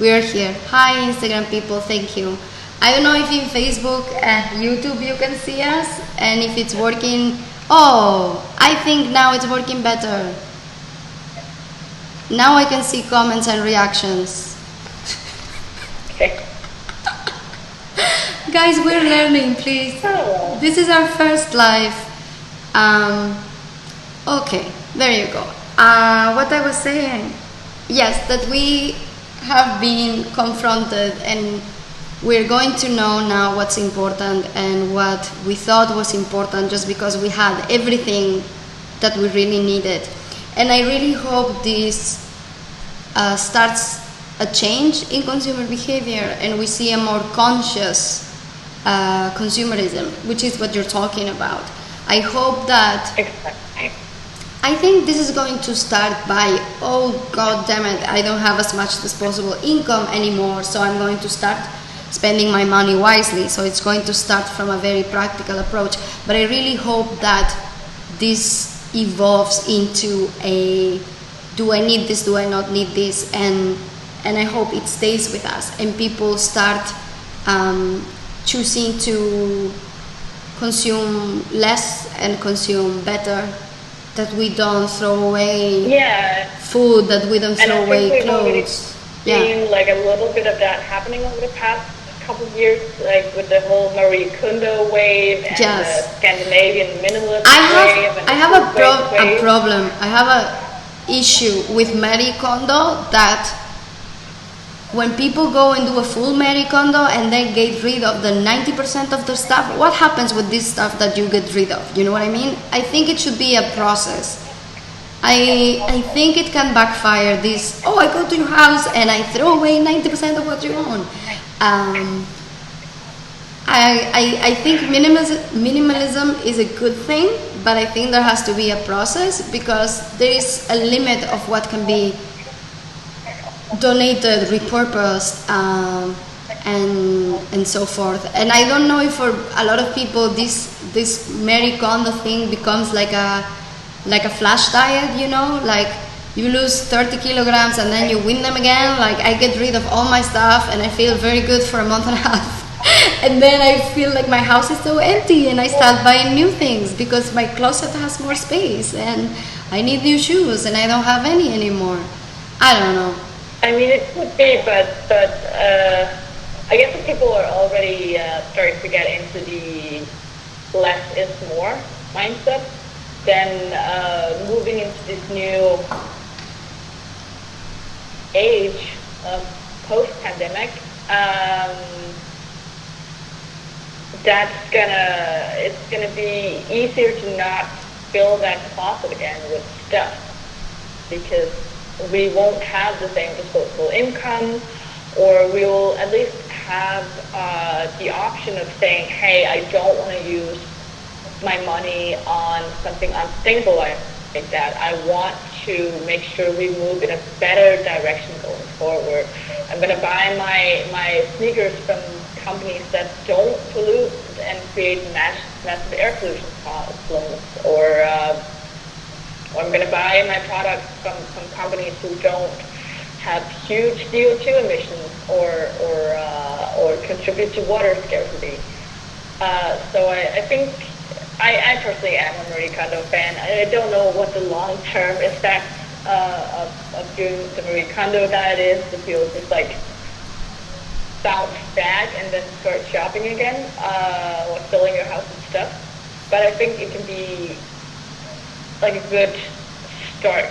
We are here. Hi, Instagram people. Thank you. I don't know if in Facebook and YouTube you can see us and if it's working. Oh, I think now it's working better. Now I can see comments and reactions. Okay. Guys, we're learning, please. This is our first live. Okay, there you go. What I was saying, yes, that we have been confronted and we're going to know now what's important and what we thought was important just because we had everything that we really needed. And I really hope this starts a change in consumer behavior and we see a more conscious consumerism, which is what you're talking about. I hope that. Exactly. I think this is going to start by, oh god damn it, I don't have as much disposable income anymore, so I'm going to start spending my money wisely. So it's going to start from a very practical approach. But I really hope that this evolves into a, do I need this, do I not need this, and I hope it stays with us and people start choosing to consume less and consume better, that we don't throw away food, that we don't throw away clothes. Seen like a little bit of that happening over the past couple of years, like with the whole Marie Kondo wave and the Scandinavian minimalist wave. I have a problem. I have a issue with Marie Kondo, that when people go and do a full Marie Kondo and they get rid of the 90% of their stuff, what happens with this stuff that you get rid of? You know what I mean? I think it should be a process. I think it can backfire this, oh, I go to your house and I throw away 90% of what you own. I think minimalism is a good thing, but I think there has to be a process because there is a limit of what can be donated, repurposed, and so forth. And I don't know if for a lot of people this Marie Kondo thing becomes like a flash diet, you know, like you lose 30 kilograms and then you win them again. Like I get rid of all my stuff and I feel very good for a month and a half. And then I feel like my house is so empty and I start buying new things because my closet has more space and I need new shoes and I don't have any anymore. I don't know. I mean, it could be, but I guess if people are already starting to get into the less is more mindset, then moving into this new age of post-pandemic, it's gonna be easier to not fill that closet again with stuff because we won't have the same disposable income, or we will at least have the option of saying, hey, I don't want to use my money on something unsustainable like that. I want to make sure we move in a better direction going forward. I'm going to buy my sneakers from companies that don't pollute and create massive air pollution problems, or I'm going to buy my products from companies who don't have huge CO2 emissions or contribute to water scarcity. So I think I personally am a Marie Kondo fan. I don't know what the long-term effect of doing the Marie Kondo diet is, if you'll just like bounce back and then start shopping again, or filling your house with stuff. But I think it can be like a good start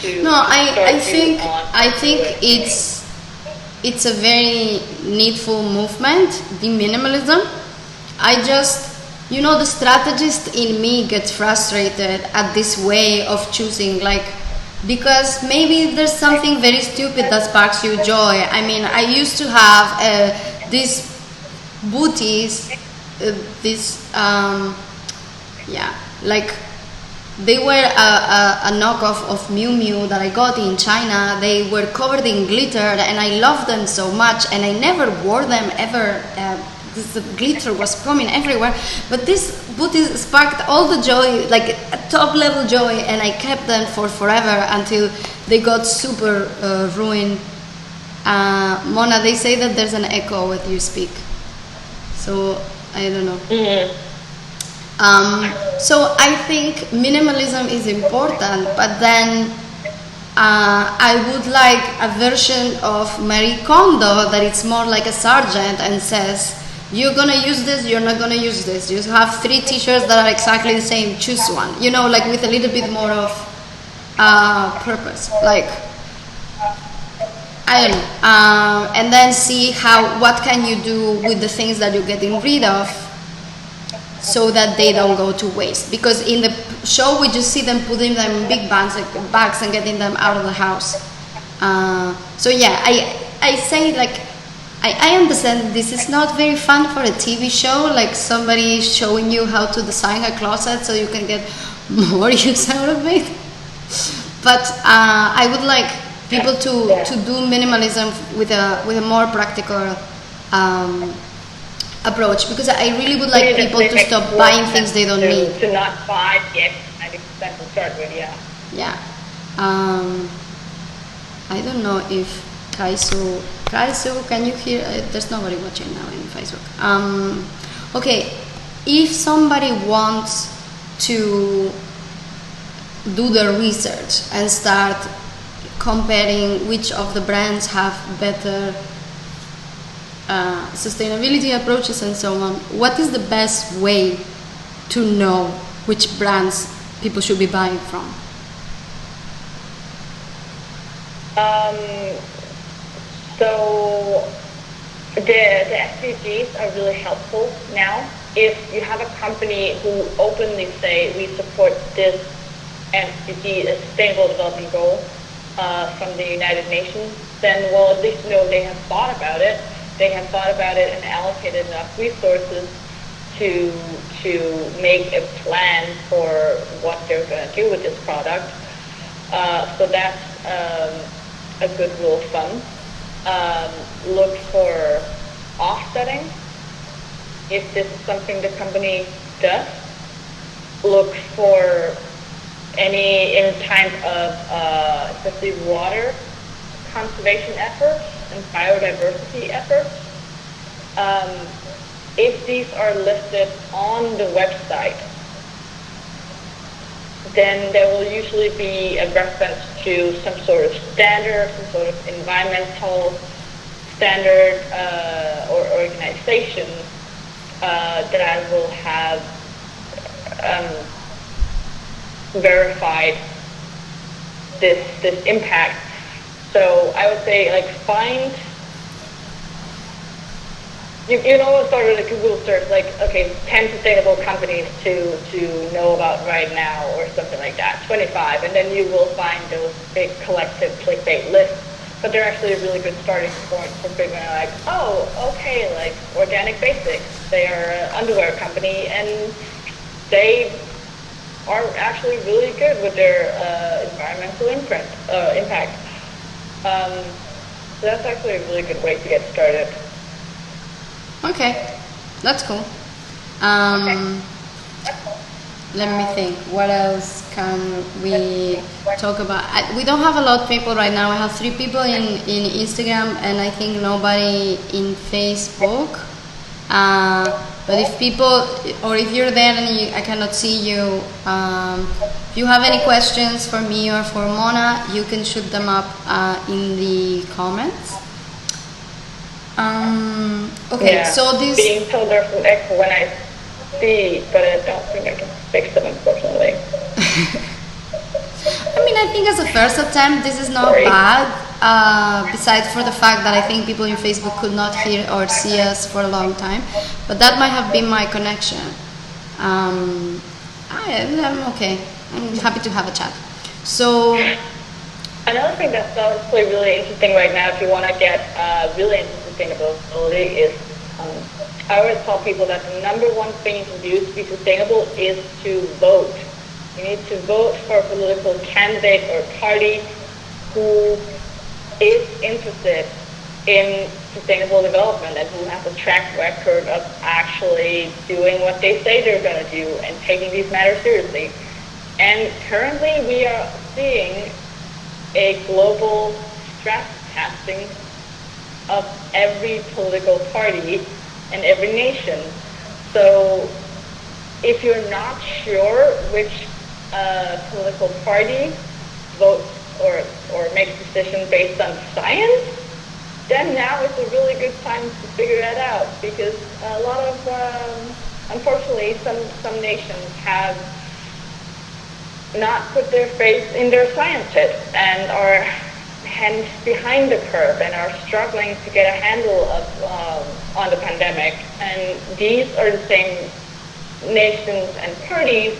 to. No, I think it's a very needful movement, the minimalism. I just, you know, the strategist in me gets frustrated at this way of choosing, like, because maybe there's something very stupid that sparks you joy. I mean, I used to have these booties, like they were a knockoff of Miu Miu that I got in China. They were covered in glitter and I loved them so much, and I never wore them ever. The glitter was coming everywhere, but this booties sparked all the joy, like a top level joy, and I kept them for forever until they got super ruined. Mona, they say that there's an echo when you speak. So I don't know. So I think minimalism is important, but then I would like a version of Marie Kondo that it's more like a sergeant and says, you're gonna use this, you're not gonna use this. You have 3 t-shirts that are exactly the same, choose one. You know, like with a little bit more of purpose. Like, I don't know. And then see what can you do with the things that you're getting rid of so that they don't go to waste. Because in the show we just see them putting them in big bags and getting them out of the house. So yeah, I say like, I understand this is not very fun for a TV show, like somebody showing you how to design a closet so you can get more use out of it. But I would like people to do minimalism with a more practical approach, because I really would like people to stop buying things they don't need. To not buy the extra 90% to start with, yeah. Yeah. I don't know if Kaisu, can you hear? There's nobody watching now in Facebook. Okay, if somebody wants to do the research and start comparing which of the brands have better sustainability approaches and so on, what is the best way to know which brands people should be buying from? So the SDGs are really helpful now. If you have a company who openly say we support this SDG, a Sustainable Development Goal from the United Nations, then well, at least know they have thought about it. They have thought about it and allocated enough resources to make a plan for what they're going to do with this product. So that's a good rule of thumb. Look for offsetting. If this is something the company does, look for any type of especially water conservation efforts and biodiversity efforts. If these are listed on the website, then there will usually be a reference to some sort of standard, some sort of environmental standard or organization that will have verified this impact. So I would say, like, find, you know, start with a Google search, like, okay, 10 sustainable companies to know about right now, or something like that, 25, and then you will find those big collective clickbait lists. But they're actually a really good starting point for figuring out, like, oh, okay, like Organic Basics, they are an underwear company, and they are actually really good with their environmental impact. So that's actually a really good way to get started. Okay, that's cool. Let me think. What else can we talk about? We don't have a lot of people right now. I have 3 people in Instagram, and I think nobody in Facebook. But if people, or if you're there and I cannot see you, if you have any questions for me or for Mona, you can shoot them up in the comments. Okay, yeah, so this... being told there's an echo when I see, but I don't think I can fix it, unfortunately. I mean, I think as a first attempt, this is not bad. Besides for the fact that I think people in Facebook could not hear or see us for a long time, but that might have been my connection. I'm okay. I'm happy to have a chat. So another thing that's honestly really interesting right now, if you want to get really into sustainability, is I always tell people that the number one thing you can do to be sustainable is to vote. You need to vote for a political candidate or party who is interested in sustainable development and who has a track record of actually doing what they say they're going to do and taking these matters seriously. And currently we are seeing a global stress testing of every political party in every nation. So if you're not sure which political party votes or makes decisions based on science, then now is a really good time to figure that out, because a lot of, unfortunately, some nations have not put their faith in their scientists and are hence behind the curve and are struggling to get a handle of on the pandemic. And these are the same nations and parties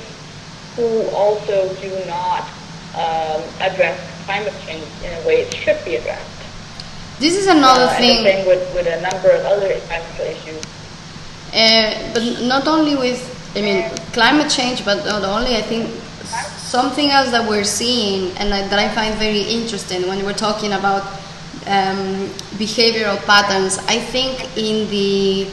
who also do not address climate change in a way it should be addressed. This is another thing. And the same with a number of other environmental issues. But not only with, climate change, but not only, I think something else that we're seeing and that I find very interesting when we're talking about behavioral patterns. I think in the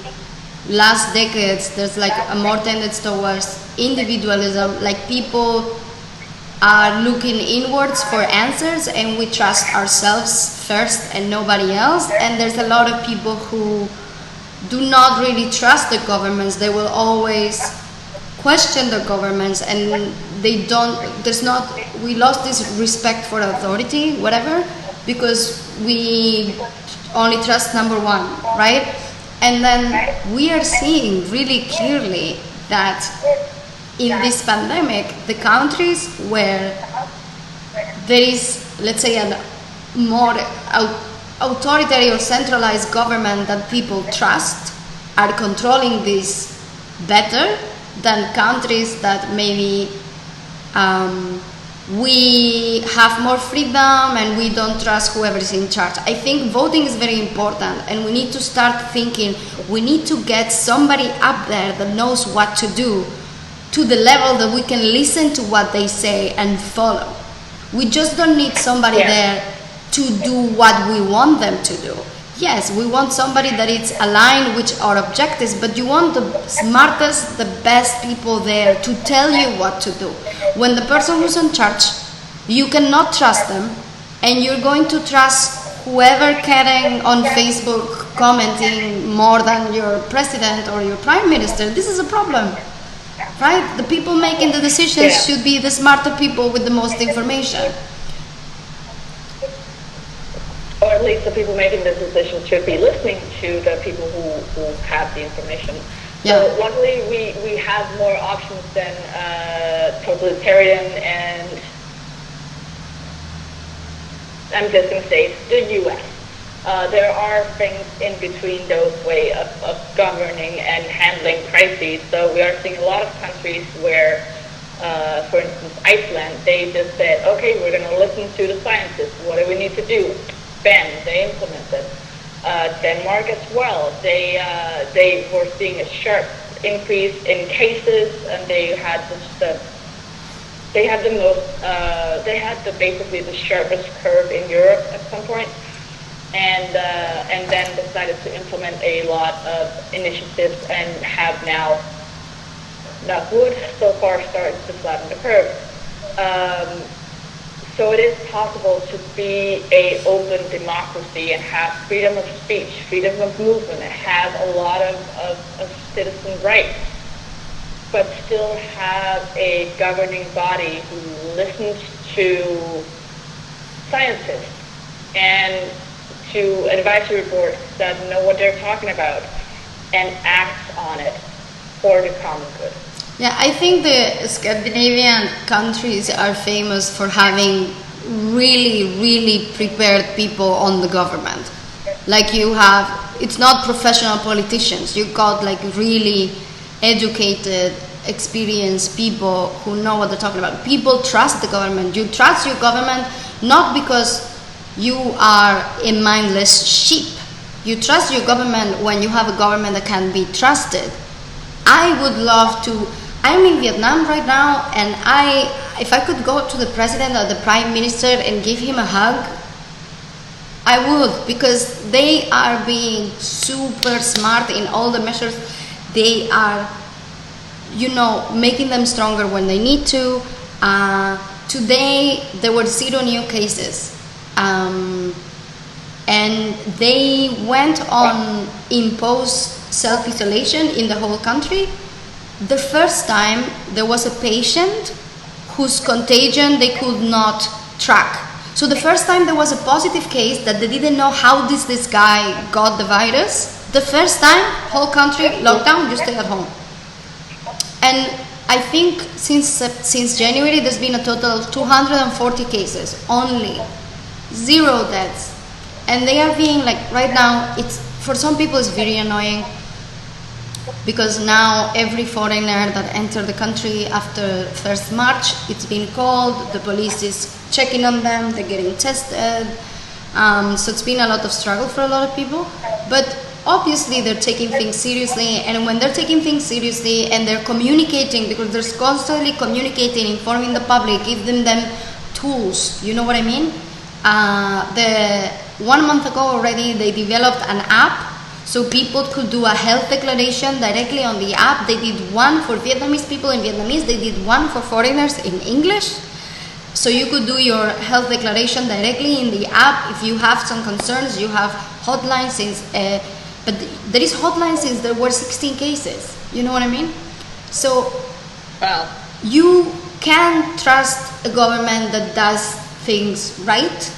last decades, there's like a more tendency towards individualism, like people are looking inwards for answers and we trust ourselves first and nobody else. And there's a lot of people who do not really trust the governments. They will always question the governments, and they don't, we lost this respect for authority, whatever, because we only trust number one, right? And then we are seeing really clearly that in this pandemic, the countries where there is, let's say, a more authoritarian or centralized government that people trust are controlling this better than countries that maybe we have more freedom and we don't trust whoever is in charge. I think voting is very important, and we need to start thinking we need to get somebody up there that knows what to do, to the level that we can listen to what they say and follow. We just don't need somebody there to do what we want them to do. Yes, we want somebody that is aligned with our objectives, but you want the smartest, the best people there to tell you what to do. When the person who's in charge, you cannot trust them, and you're going to trust whoever getting on Facebook commenting more than your president or your prime minister. This is a problem, right? The people making the decisions should be the smarter people with the most information. Or at least the people making the decisions should be listening to the people who have the information. So luckily we have more options than totalitarian and, I'm just going to say, the U.S. There are things in between those way of governing and handling crises. So we are seeing a lot of countries where, for instance, Iceland, they just said, okay, we're going to listen to the scientists. What do we need to do? Bam, they implemented. Denmark as well. They were seeing a sharp increase in cases, and they had basically the sharpest curve in Europe at some point, and then decided to implement a lot of initiatives and have now, knock wood, so far started to flatten the curve. So it is possible to be an open democracy and have freedom of speech, freedom of movement, and have a lot of citizen rights, but still have a governing body who listens to scientists and to advisory boards that know what they're talking about and acts on it for the common good. Yeah, I think the Scandinavian countries are famous for having really, really prepared people on the government. Like you have, it's not professional politicians. You got like really educated, experienced people who know what they're talking about. People trust the government. You trust your government not because you are a mindless sheep. You trust your government when you have a government that can be trusted. I would love to. I'm in Vietnam right now, and if I could go to the president or the prime minister and give him a hug, I would, because they are being super smart in all the measures. They are, making them stronger when they need to. Today, there were 0 new cases. and they went on imposed self-isolation in the whole country. The first time there was a patient whose contagion they could not track. So the first time there was a positive case that they didn't know how this guy got the virus. The first time, whole country lockdown, you stay at home. And I think since January there's been a total of 240 cases only, 0 deaths. And they are being like, right now, it's for some people it's very annoying, because now every foreigner that entered the country after 1st March, it's been called, the police is checking on them, they're getting tested. So it's been a lot of struggle for a lot of people. But obviously they're taking things seriously, and when they're taking things seriously and they're communicating, because they're constantly communicating, informing the public, giving them tools, you know what I mean? 1 month ago already they developed an app so people could do a health declaration directly on the app. They did one for Vietnamese people in Vietnamese, they did one for foreigners in English. So you could do your health declaration directly in the app. If you have some concerns, you have hotline since, but there is hotline since there were 16 cases. You know what I mean? So wow. You can trust a government that does things right,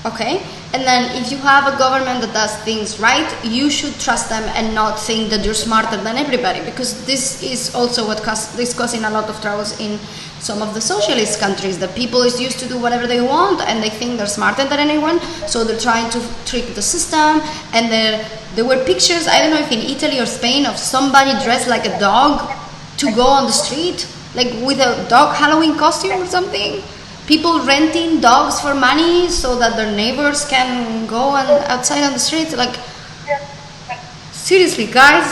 okay? And then if you have a government that does things right, you should trust them and not think that you're smarter than everybody, because this is also what is causing a lot of troubles in some of the socialist countries, that people is used to do whatever they want and they think they're smarter than anyone, so they're trying to trick the system. And there were pictures, I don't know if in Italy or Spain, of somebody dressed like a dog to go on the street, like with a dog Halloween costume or something. People renting dogs for money so that their neighbors can go outside on the streets. Like, seriously, guys,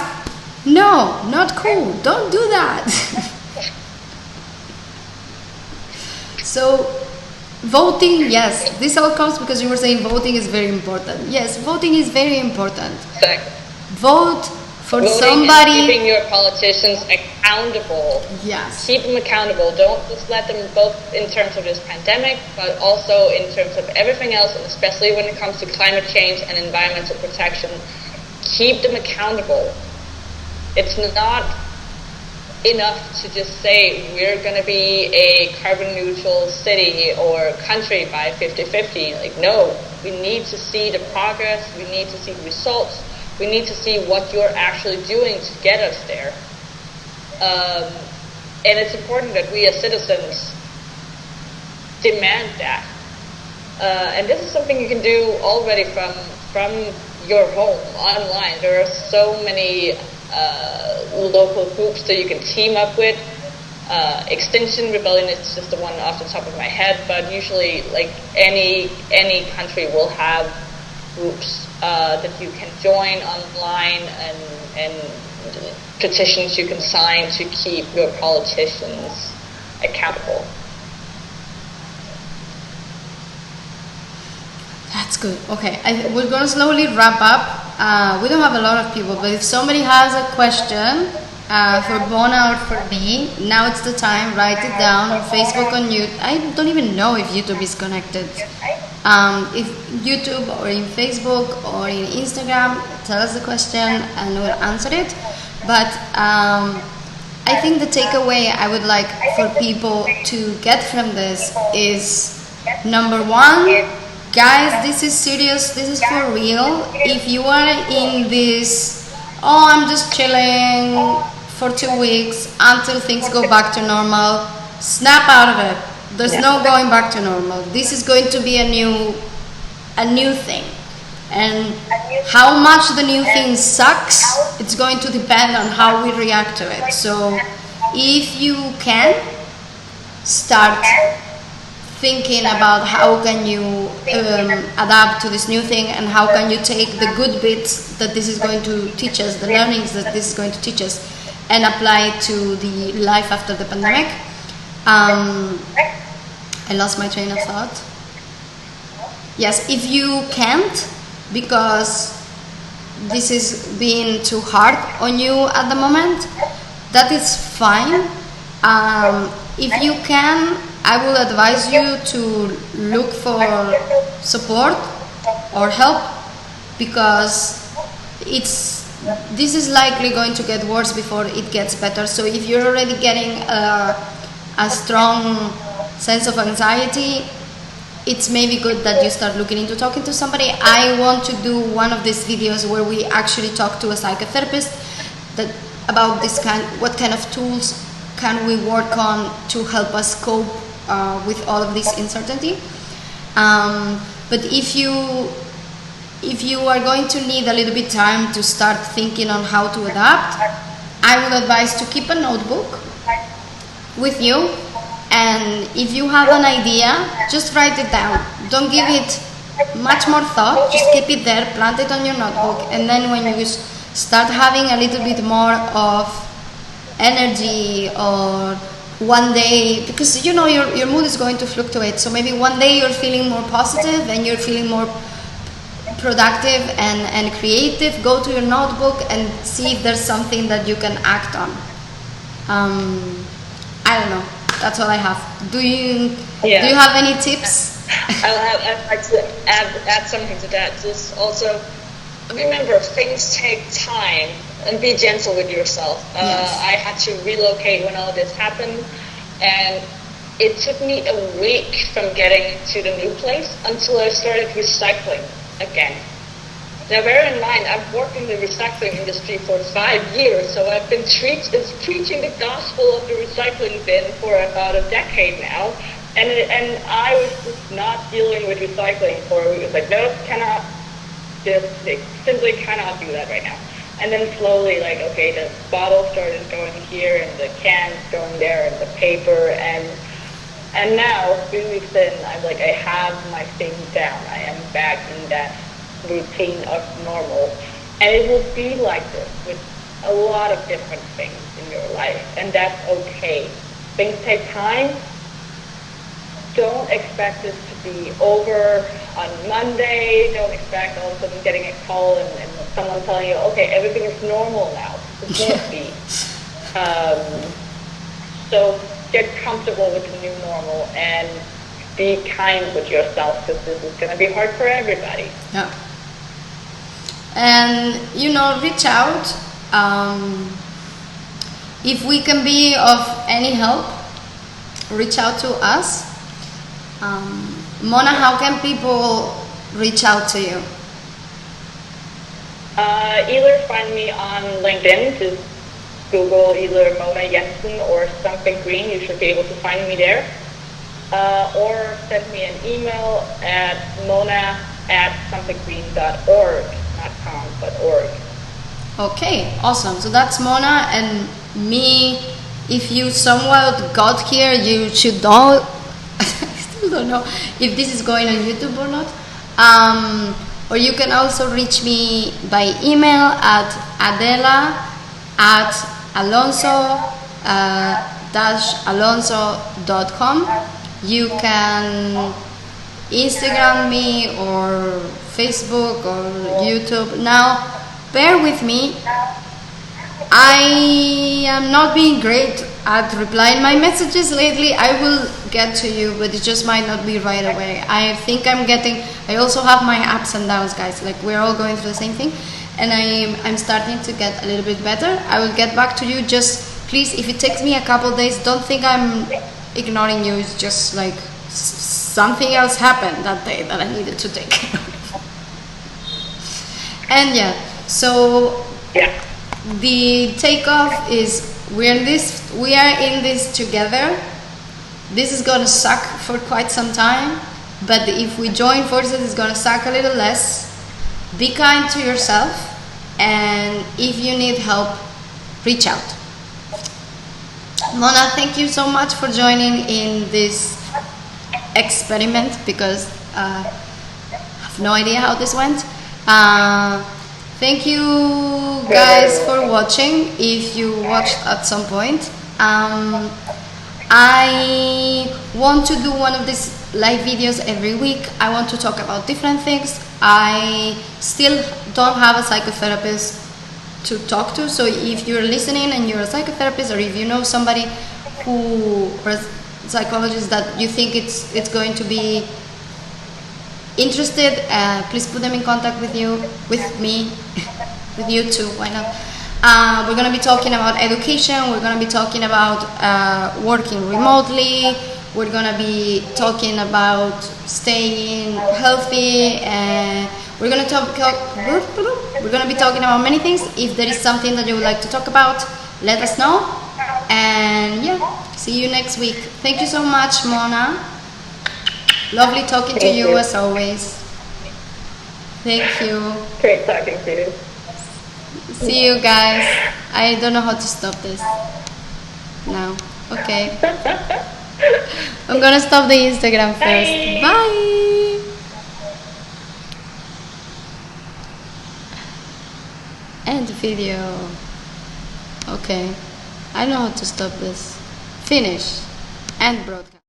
no, not cool. Don't do that. So, voting, yes, this all comes because you were saying voting is very important. Yes, voting is very important. Exactly. Vote for Voting somebody. And keeping your politicians accountable. Yes. Keep them accountable. Don't just let them, both in terms of this pandemic, but also in terms of everything else, and especially when it comes to climate change and environmental protection. Keep them accountable. It's not enough to just say we're going to be a carbon neutral city or country by 50-50. Like, no, we need to see the progress. We need to see the results. We need to see what you're actually doing to get us there. And it's important that we as citizens demand that. And this is something you can do already from your home, online. There are so many local groups that you can team up with. Extinction Rebellion is just the one off the top of my head, but usually like any country will have groups that you can join online, and petitions you can sign to keep your politicians accountable. That's good. Okay, we're going to slowly wrap up. We don't have a lot of people, but if somebody has a question for Bona or for me, now it's the time. Write it down on Facebook, on YouTube. I don't even know if YouTube is connected. If YouTube or in Facebook or in Instagram, tell us the question and we'll answer it. But I think the takeaway I would like for people to get from this is, number one, guys, this is serious, this is for real. If you are in this, oh, I'm just chilling for 2 weeks until things go back to normal, snap out of it. There's no going back to normal. This is going to be a new thing. And how much the new thing sucks, it's going to depend on how we react to it. So if you can, start thinking about how can you adapt to this new thing, and how can you take the good bits that this is going to teach us, the learnings that this is going to teach us, and apply it to the life after the pandemic. I lost my train of thought. Yes, if you can't, because this is being too hard on you at the moment, that is fine. If you can, I will advise you to look for support or help, because this is likely going to get worse before it gets better. So if you're already getting a strong sense of anxiety, it's maybe good that you start looking into talking to somebody. I want to do one of these videos where we actually talk to a psychotherapist about this what kind of tools can we work on to help us cope with all of this uncertainty. But if you are going to need a little bit time to start thinking on how to adapt, I would advise to keep a notebook with you, and if you have an idea, just write it down. Don't give it much more thought, just keep it there, plant it on your notebook, and then when you start having a little bit more of energy, or one day, because you know your mood is going to fluctuate, so maybe one day you're feeling more positive and you're feeling more productive and creative, go to your notebook and see if there's something that you can act on. I don't know, that's all I have. Do you have any tips? I'd like to add something to that. Just also remember, things take time, and be gentle with yourself. Yes. I had to relocate when all this happened, and it took me a week from getting to the new place until I started recycling again. Now bear in mind, I've worked in the recycling industry for 5 years, so I've been preaching the gospel of the recycling bin for about a decade now, and I was just not dealing with recycling for a week. It was like, no, cannot, they simply cannot do that right now. And then slowly, like, okay, the bottle started going here, and the cans going there, and the paper, and now, 3 weeks in, I'm like, I have my things down. I am back in that routine of normal. And it will be like this with a lot of different things in your life, and that's okay. Things take time. Don't expect this to be over on Monday. Don't expect all of a sudden getting a call and someone telling you, okay, everything is normal now. It won't be. So get comfortable with the new normal and be kind with yourself, because this is going to be hard for everybody. Yeah. And, reach out. If we can be of any help, reach out to us. Mona, how can people reach out to you? Either find me on LinkedIn, just Google either Mona Jensen or something green. You should be able to find me there. Or send me an email at mona@somethinggreen.org, not com, but org. Okay, awesome. So that's Mona, and me. If you somewhat got here, you should know. I still don't know if this is going on YouTube or not. Or you can also reach me by email at adela@alonso-alonso.com. You can Instagram me or Facebook or YouTube. Now, bear with me. I am not being great at replying my messages lately. I will get to you, but it just might not be right away. I think I also have my ups and downs, guys. Like, we're all going through the same thing, and I'm starting to get a little bit better. I will get back to you. Just please, if it takes me a couple days, don't think I'm ignoring you. It's just like something else happened that day that I needed to take care of. And so the takeoff is we are in this together. This is gonna suck for quite some time, but if we join forces, it's gonna suck a little less. Be kind to yourself, and if you need help, reach out. Mona, thank you so much for joining in this experiment, because I have no idea how this went. Thank you guys for watching, if you watched at some point. I want to do one of these live videos every week. I want to talk about different things. I still don't have a psychotherapist to talk to, so if you're listening and you're a psychotherapist, or if you know somebody or a psychologist that you think it's going to be interested, please put them in contact with you, with me, with you too, why not? We're going to be talking about education, we're going to be talking about working remotely, we're going to be talking about staying healthy, and we're going to be talking about many things. If there is something that you would like to talk about, let us know. And yeah, see you next week. Thank you so much, Mona. Lovely talking to you as always. Thank you. Great talking to you. See you guys. I don't know how to stop this now. Okay. I'm gonna stop the Instagram first. Bye. End video. Okay. I know how to stop this. Finish. End broadcast.